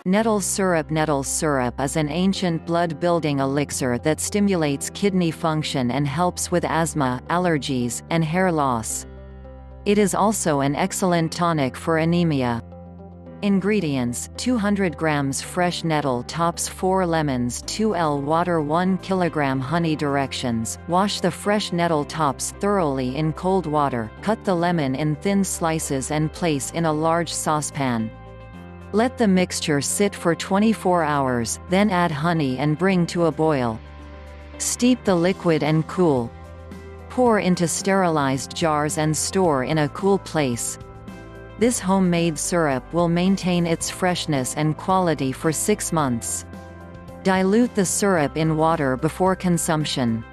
Nettle syrup. Nettle syrup is an ancient blood-building elixir that stimulates kidney function and helps with asthma, allergies, and hair loss. It is also an excellent tonic for anemia. Ingredients: 200 grams fresh nettle tops, 4 lemons, 2 water, 1 kilogram honey. Directions: wash the fresh nettle tops thoroughly in cold water, cut the lemon in thin slices and place in a large saucepan. Let the mixture sit for 24 hours, then add honey and bring to a boil. Steep the liquid and cool. Pour into sterilized jars and store in a cool place. This homemade syrup will maintain its freshness and quality for 6 months. Dilute the syrup in water before consumption.